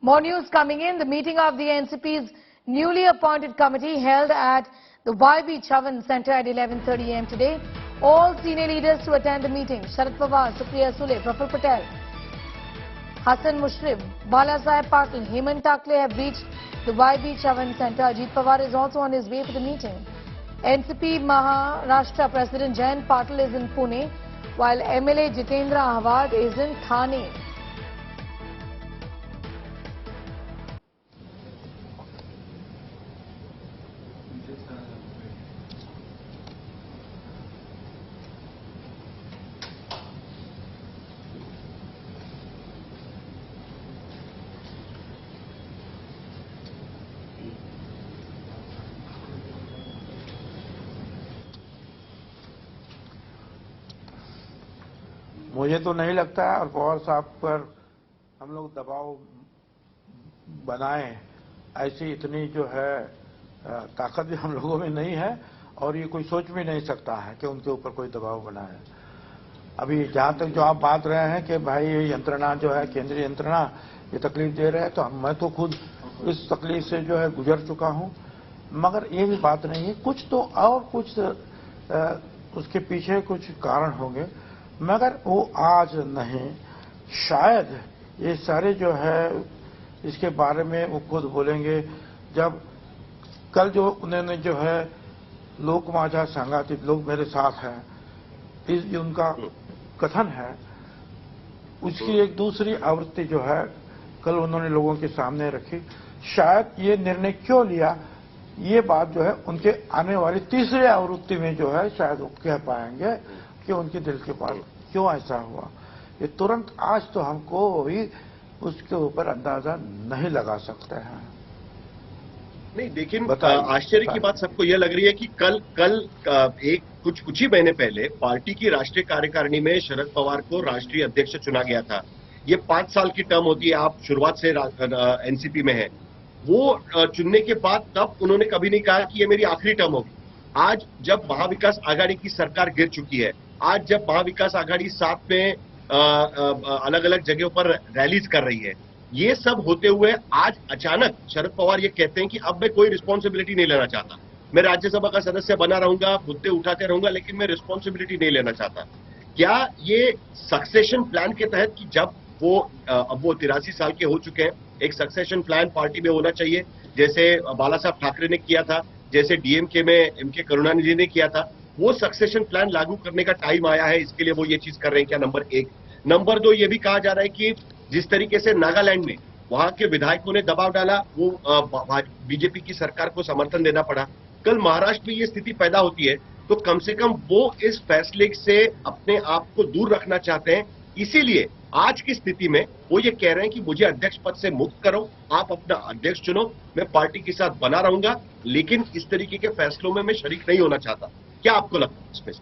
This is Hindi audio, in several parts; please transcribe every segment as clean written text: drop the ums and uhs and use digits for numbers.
More news coming in. The meeting of the NCP's newly appointed committee held at the YB Chavan Centre at 11:30 a.m. today. All senior leaders to attend the meeting: Sharad Pawar, Supriya Sule, Praful Patel, Hassan Mushrif, Bala Saheb Patil, Hemant Takle have reached the YB Chavan Centre. Ajit Pawar is also on his way for the meeting. NCP Maharashtra President Jayant Patil is in Pune, while MLA Jitendra Ahwad is in Thane. मुझे तो नहीं लगता है और पवार साहब पर हम लोग दबाव बनाएं, ऐसी इतनी जो है ताकत भी हम लोगों में नहीं है और ये कोई सोच भी नहीं सकता है कि उनके ऊपर कोई दबाव बनाए। अभी जहां तक जो आप बात रहे हैं कि भाई ये यंत्रणा जो है केंद्रीय यंत्रणा ये तकलीफ दे रहे हैं, तो मैं तो खुद इस तकलीफ से जो है गुजर चुका हूं, मगर ये भी बात नहीं है, कुछ तो और कुछ उसके पीछे कुछ कारण होंगे, मगर वो आज नहीं। शायद ये सारे जो है इसके बारे में वो खुद बोलेंगे जब कल जो उन्होंने जो है लोक माझा संगातित लोग मेरे साथ हैं, इस उनका कथन है, उसकी एक दूसरी आवृत्ति जो है कल उन्होंने लोगों के सामने रखी। शायद ये निर्णय क्यों लिया, ये बात जो है उनके आने वाली तीसरी आवृत्ति में जो है शायद वो कह पाएंगे कि उनके दिल के पास क्यों ऐसा हुआ। ये तुरंत आज तो हमको भी उसके ऊपर अंदाजा नहीं लगा सकते हैं। नहीं, लेकिन आश्चर्य की बात सबको यह लग रही है कि कल एक कुछ ही महीने पहले पार्टी की राष्ट्रीय कार्यकारिणी में शरद पवार को राष्ट्रीय अध्यक्ष चुना गया था। ये 5 साल की टर्म होती है, आप शुरुआत से एनसीपी में है। वो चुनने के बाद तब उन्होंने कभी नहीं कहा कि ये मेरी आखिरी टर्म होगी। आज जब महाविकास आघाड़ी की सरकार गिर चुकी है, आज जब महाविकास आघाड़ी साथ में अलग अलग जगहों पर रैलीज कर रही है, ये सब होते हुए आज अचानक शरद पवार ये कहते हैं कि अब मैं कोई रिस्पॉन्सिबिलिटी नहीं लेना चाहता, मैं राज्यसभा का सदस्य बना रहूंगा, मुद्दे उठाते रहूंगा, लेकिन मैं रिस्पॉन्सिबिलिटी नहीं लेना चाहता। क्या ये सक्सेशन प्लान के तहत कि जब अब वो 83 साल के हो चुके हैं, एक सक्सेशन प्लान पार्टी में होना चाहिए, जैसे बाला साहब ठाकरे ने किया था, जैसे डीएमके में एमके करुणानिधि ने किया था, वो सक्सेशन प्लान लागू करने का टाइम आया है, इसके लिए वो ये चीज कर रहे हैं क्या? नंबर 1। नंबर 2, ये भी कहा जा रहा है कि जिस तरीके से नागालैंड में वहां के विधायकों ने दबाव डाला, वो बीजेपी की सरकार को समर्थन देना पड़ा। कल महाराष्ट्र में ये स्थिति पैदा होती है, तो कम से कम वो इस फैसले से अपने आप को दूर रखना चाहते हैं। इसीलिए आज की स्थिति में वो ये कह रहे हैं कि मुझे अध्यक्ष पद से मुक्त करो, आप अपना अध्यक्ष चुनो, मैं पार्टी के साथ बना रहूंगा, लेकिन इस तरीके के फैसलों में मैं शरीक नहीं होना चाहता। क्या आपको लगता है इसमें?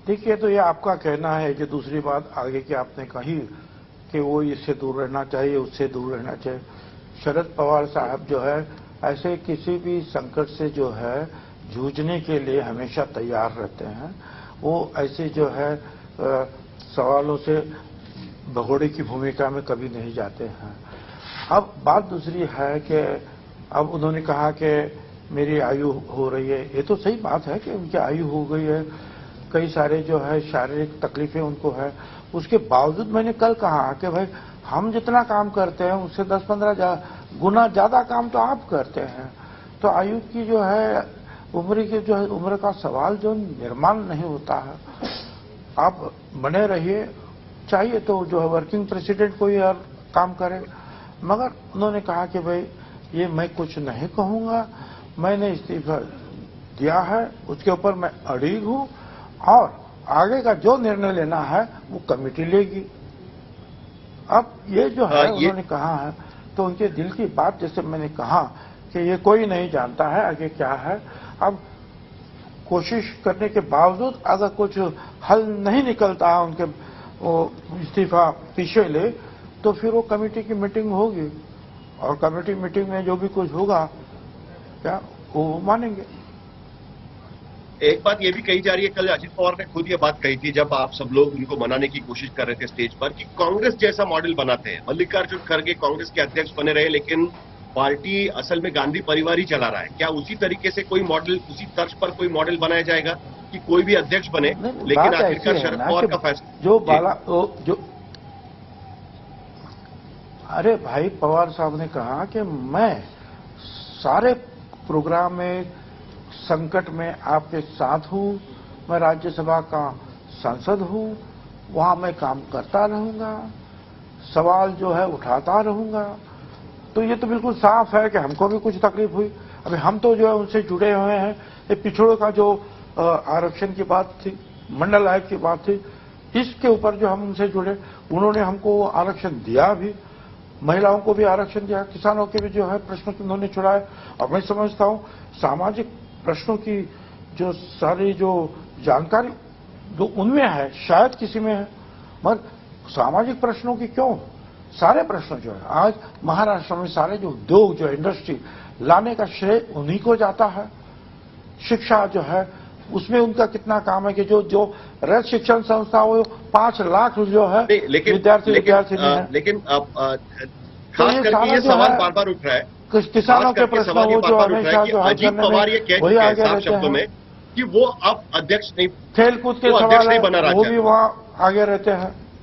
देखिए, तो ये आपका कहना है कि दूसरी बात आगे की आपने कही कि वो इससे दूर रहना चाहिए, उससे दूर रहना चाहिए। शरद पवार साहब जो है ऐसे किसी भी संकट से जो है जूझने के लिए हमेशा तैयार रहते हैं। वो ऐसे जो है सवालों से भगोड़े की भूमिका में कभी नहीं जाते हैं। अब बात दूसरी है कि अब उन्होंने कहा कि मेरी आयु हो रही है, ये तो सही बात है कि उनकी आयु हो गई है, कई सारे जो है शारीरिक तकलीफें उनको है। उसके बावजूद मैंने कल कहा कि भाई हम जितना काम करते हैं उससे 10-15 गुना ज्यादा काम तो आप करते हैं। तो आयु की जो है उम्र की जो है उम्र का सवाल जो निर्माण नहीं होता है। आप बने रहिए, चाहिए तो जो है वर्किंग प्रेसिडेंट कोई और काम करे, मगर उन्होंने कहा कि भाई ये मैं कुछ नहीं कहूंगा, मैंने इस्तीफा दिया है, उसके ऊपर मैं अड़िग हूं और आगे का जो निर्णय लेना है वो कमेटी लेगी। अब ये जो है उन्होंने कहा है, तो उनके दिल की बात, जैसे मैंने कहा कि ये कोई नहीं जानता है आगे क्या है। अब कोशिश करने के बावजूद अगर कुछ हल नहीं निकलता है, उनके वो इस्तीफा पीछे ले, तो फिर वो कमेटी की मीटिंग होगी और कमेटी मीटिंग में जो भी कुछ होगा क्या वो मानेंगे। एक बात ये भी कही जा रही है, कल अजित पवार ने खुद ये बात कही थी जब आप सब लोग उनको मनाने की कोशिश कर रहे थे स्टेज पर, कि कांग्रेस जैसा मॉडल बनाते हैं। मल्लिकार्जुन खड़गे कांग्रेस के अध्यक्ष बने रहे, लेकिन पार्टी असल में गांधी परिवार ही चला रहा है। क्या उसी तरीके से कोई मॉडल, उसी तर्ज पर कोई मॉडल बनाया जाएगा कि कोई भी अध्यक्ष बने, लेकिन आखिरकार शरद पवार का फैसला जो अरे भाई पवार साहब ने कहा कि मैं सारे प्रोग्राम में संकट में आपके साथ हूं, मैं राज्यसभा का सांसद हूं, वहां मैं काम करता रहूंगा, सवाल जो है उठाता रहूंगा। तो ये तो बिल्कुल साफ है कि हमको भी कुछ तकलीफ हुई। अभी हम तो जो है उनसे जुड़े हुए हैं। ये पिछड़ों का जो आरक्षण की बात थी, मंडल आयोग की बात थी, इसके ऊपर जो हम उनसे जुड़े, उन्होंने हमको आरक्षण दिया भी, महिलाओं को भी आरक्षण दिया, किसानों के भी जो है प्रश्नों उन्होंने छुड़ाए। और मैं समझता हूं सामाजिक प्रश्नों की जो सारी जो जानकारी जो उनमें है शायद किसी में है, मगर सामाजिक प्रश्नों की क्यों, सारे प्रश्न जो है आज महाराष्ट्र में सारे जो उद्योग जो इंडस्ट्री लाने का श्रेय उन्हीं को जाता है। शिक्षा जो है उसमें उनका कितना काम है कि जो रैत शिक्षण संस्था वो 5 लाख जो है विद्यार्थी है। लेकिन खास करके ये सवाल बार बार उठ रहा है, किसानों के प्रश्न वो जो हमेशा जो अजीत पवार ये कह चुके हैं साफ शब्दों में कि वो अब अध्यक्ष नहीं, खेलकूद के अध्यक्ष नहीं सवाल बना वो भी वहां आगे रहते हैं।